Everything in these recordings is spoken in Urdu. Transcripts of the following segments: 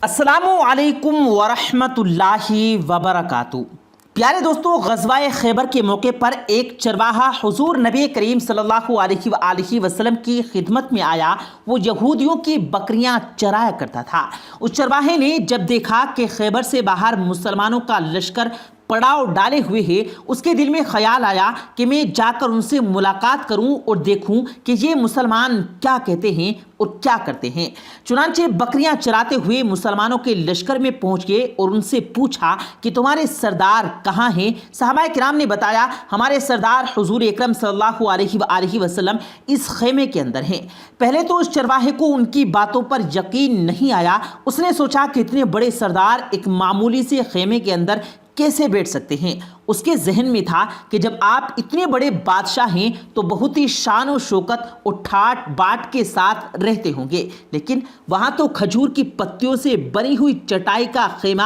السلام علیکم ورحمۃ اللہ وبرکاتہ۔ پیارے دوستو، غزوہ خیبر کے موقع پر ایک چرواہا حضور نبی کریم صلی اللہ علیہ وآلہ وسلم کی خدمت میں آیا۔ وہ یہودیوں کی بکریاں چرایا کرتا تھا۔ اس چرواہے نے جب دیکھا کہ خیبر سے باہر مسلمانوں کا لشکر پڑاؤ ڈالے ہوئے ہے، اس کے دل میں خیال آیا کہ میں جا کر ان سے ملاقات کروں اور دیکھوں کہ یہ مسلمان کیا کہتے ہیں اور کیا کرتے ہیں۔ چنانچہ بکریاں چراتے ہوئے مسلمانوں کے لشکر میں پہنچ گئے اور ان سے پوچھا کہ تمہارے سردار کہاں ہیں؟ صحابہ کرام نے بتایا، ہمارے سردار حضور اکرم صلی اللہ علیہ وآلہ وسلم اس خیمے کے اندر ہیں۔ پہلے تو اس چرواہے کو ان کی باتوں پر یقین نہیں آیا۔ اس نے سوچا کہ اتنے بڑے سردار ایک معمولی سے خیمے کے اندر کیسے بیٹھ سکتے ہیں؟ اس کے ذہن میں تھا کہ جب آپ اتنے بڑے بادشاہ ہیں تو بہت ہی شان و شوکت اور ٹھاٹ باٹ کے ساتھ رہتے ہوں گے، لیکن وہاں تو کھجور کی پتیوں سے بنی ہوئی چٹائی کا خیمہ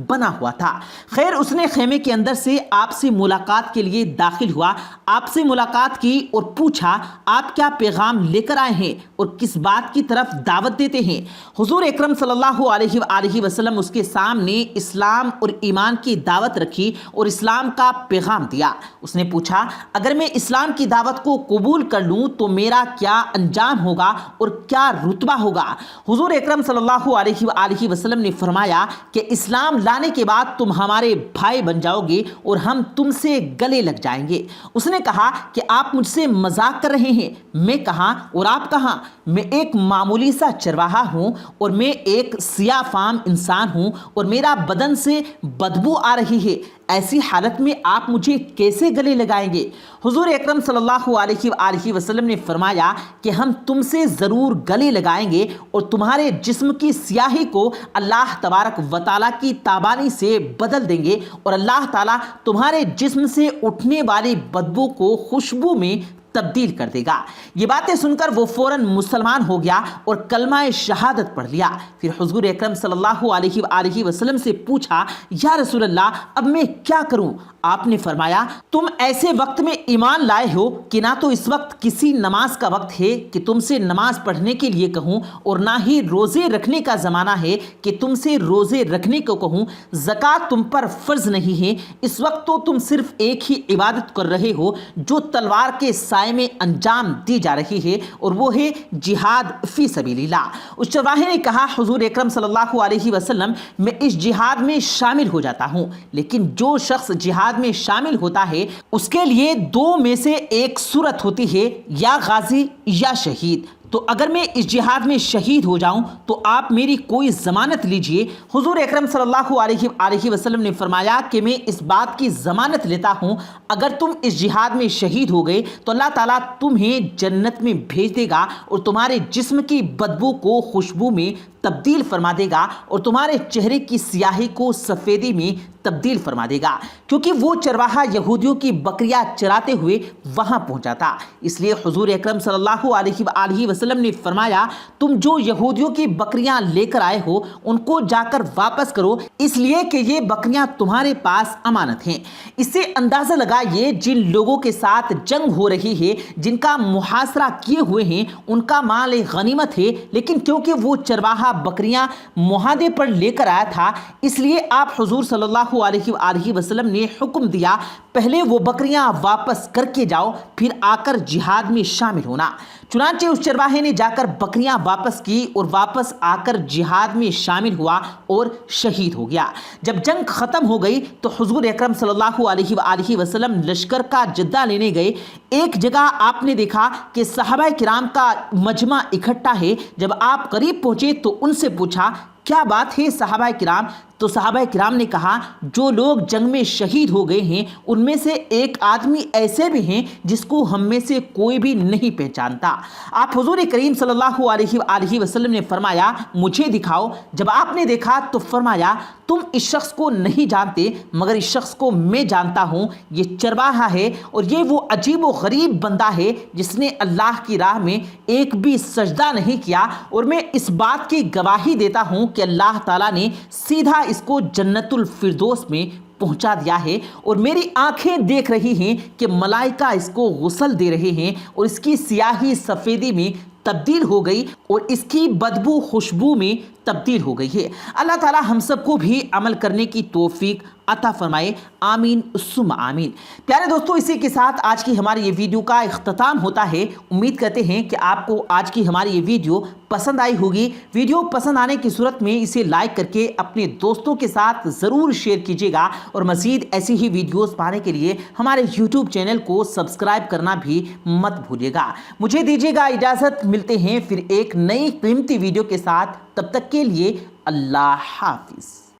بنا ہوا تھا۔ خیر، اس نے خیمے کے اندر سے آپ سے ملاقات کے لیے داخل ہوا، آپ سے ملاقات کی اور پوچھا، آپ کیا پیغام لے کر آئے ہیں اور کس بات کی طرف دعوت دیتے ہیں؟ حضور اکرم صلی اللہ علیہ وآلہ وسلم اس کے سامنے اسلام اور ایمان کی دعوت رکھی اور اسلام کا پیغام دیا۔ اس نے پوچھا، اگر میں اسلام کی دعوت کو قبول کر لوں تو میرا کیا انجام ہوگا اور کیا رتبہ ہوگا؟ حضور اکرم صلی اللہ علیہ وآلہ وسلم نے فرمایا کہ اسلام لانے کے بعد تم ہمارے بھائی بن جاؤ گے اور ہم تم سے گلے لگ جائیں گے۔ اس نے کہا کہ آپ مجھ سے مذاق کر رہے ہیں؟ میں کہاں اور آپ کہاں؟ میں ایک معمولی سا چرواہا ہوں اور میں ایک سیاہ فام انسان ہوں اور میرا بدن سے بدبو آ رہی ہے۔ ایسی حالت میں آپ مجھے کیسے گلے لگائیں گے؟ حضور اکرم صلی اللہ علیہ وآلہ وسلم نے فرمایا کہ ہم تم سے ضرور گلے لگائیں گے اور تمہارے جسم کی سیاہی کو اللہ تبارک و تعالیٰ کی تابانی سے بدل دیں گے اور اللہ تعالیٰ تمہارے جسم سے اٹھنے والی بدبو کو خوشبو میں تبدیل کر دے گا۔ یہ باتیں سن کر وہ فوراً مسلمان ہو گیا اور کلمہ شہادت پڑھ لیا۔ پھر حضور اکرم صلی اللہ علیہ وآلہ وسلم سے پوچھا، یا رسول اللہ، اب میں کیا کروں؟ آپ نے فرمایا، تم ایسے وقت میں ایمان لائے ہو کہ نہ تو اس وقت کسی نماز کا وقت ہے کہ تم سے نماز پڑھنے کے لیے کہوں اور نہ ہی روزے رکھنے کا زمانہ ہے کہ تم سے روزے رکھنے کو کہوں۔ زکوٰۃ تم پر فرض نہیں ہے۔ اس وقت تو تم صرف ایک ہی عبادت کر رہے ہو جو تلوار کے سائے میں انجام دی جا رہی ہے، اور وہ ہے جہاد فی سبیل اللہ۔ اس چرواہے نے کہا، حضور اکرم صلی اللہ علیہ وسلم، میں اس جہاد میں شامل ہو جاتا ہوں، لیکن جو شخص جہاد میں شامل ہوتا ہے اس کے لیے دو میں سے ایک صورت ہوتی ہے، یا غازی یا شہید۔ تو اگر میں اس جہاد میں شہید ہو جاؤں تو آپ میری کوئی ضمانت لیجئے۔ حضور اکرم صلی اللہ علیہ وسلم نے فرمایا کہ میں اس بات کی ضمانت لیتا ہوں، اگر تم اس جہاد میں شہید ہو گئے تو اللہ تعالیٰ تمہیں جنت میں بھیج دے گا اور تمہارے جسم کی بدبو کو خوشبو میں تبدیل فرما دے گا اور تمہارے چہرے کی سیاہی کو سفیدی میں تبدیل فرما دے گا، کیونکہ وہ چرواہا یہودیوں کی بکریاں چراتے ہوئے وہاں پہنچا تھا۔ اس لیے حضور اکرم صلی اللہ علیہ وآلہ وسلم نے فرمایا، تم جو یہودیوں کی بکریاں لے کر آئے ہو ان کو جا کر واپس کرو، اس لیے کہ یہ بکریاں تمہارے پاس امانت ہیں۔ اس سے اندازہ لگائیے، جن لوگوں کے ساتھ جنگ ہو رہی ہے، جن کا محاصرہ کیے ہوئے ہیں، ان کا مال غنیمت ہے، لیکن کیونکہ وہ چرواہا بکریاں معاہدے پر لے کر آیا تھا، اس لیے آپ حضور صلی اللہ علیہ وآلہ وسلم نے حکم دیا، پہلے وہ بکریاں واپس کر کے جاؤ، پھر آ کر جہاد میں شامل ہونا۔ چنانچہ اس چرواہے نے جا کر بکریاں واپس کی اور واپس آ کر جہاد میں شامل ہوا اور شہید ہو گیا۔ جب جنگ ختم ہو گئی تو حضور اکرم صلی اللہ علیہ وآلہ وسلم لشکر کا جدہ لینے گئے۔ ایک جگہ آپ نے دیکھا کہ صحابہ کرام کا مجمع اکٹھا ہے۔ جب آپ قریب پہنچے تو ان سے پوچھا، کیا بات ہے صحابہ کرام؟ تو صحابہ کرام نے کہا، جو لوگ جنگ میں شہید ہو گئے ہیں ان میں سے ایک آدمی ایسے بھی ہیں جس کو ہم میں سے کوئی بھی نہیں پہچانتا۔ آپ حضور کریم صلی اللہ علیہ وآلہ وسلم نے فرمایا، مجھے دکھاؤ۔ جب آپ نے دیکھا تو فرمایا، تم اس شخص کو نہیں جانتے مگر اس شخص کو میں جانتا ہوں، یہ چرواہا ہے اور یہ وہ عجیب و غریب بندہ ہے جس نے اللہ کی راہ میں ایک بھی سجدہ نہیں کیا، اور میں اس بات کی گواہی دیتا ہوں کہ اللہ تعالیٰ نے سیدھا اس کو جنت الفردوس میں پہنچا دیا ہے، اور میری آنکھیں دیکھ رہی ہیں کہ ملائکہ اس کو غسل دے رہے ہیں اور اس کی سیاہی سفیدی میں تبدیل ہو گئی اور اس کی بدبو خوشبو میں تبدیل ہو گئی ہے۔ اللہ تعالی ہم سب کو بھی عمل کرنے کی توفیق عطا فرمائے، آمین ثم آمین۔ پیارے دوستو، اسی کے ساتھ آج کی ہماری یہ ویڈیو کا اختتام ہوتا ہے۔ امید کرتے ہیں کہ آپ کو آج کی ہماری یہ ویڈیو پسند آئی ہوگی۔ ویڈیو پسند آنے کی صورت میں اسے لائک کر کے اپنے دوستوں کے ساتھ ضرور شیئر کیجیے گا، اور مزید ایسی ہی ویڈیوز پانے کے لیے ہمارے یوٹیوب چینل کو سبسکرائب کرنا بھی مت بھولیے گا۔ مجھے دیجیے گا اجازت، ملتے ہیں پھر ایک نئی قیمتی ویڈیو کے ساتھ، تب تک کے لیے اللہ حافظ۔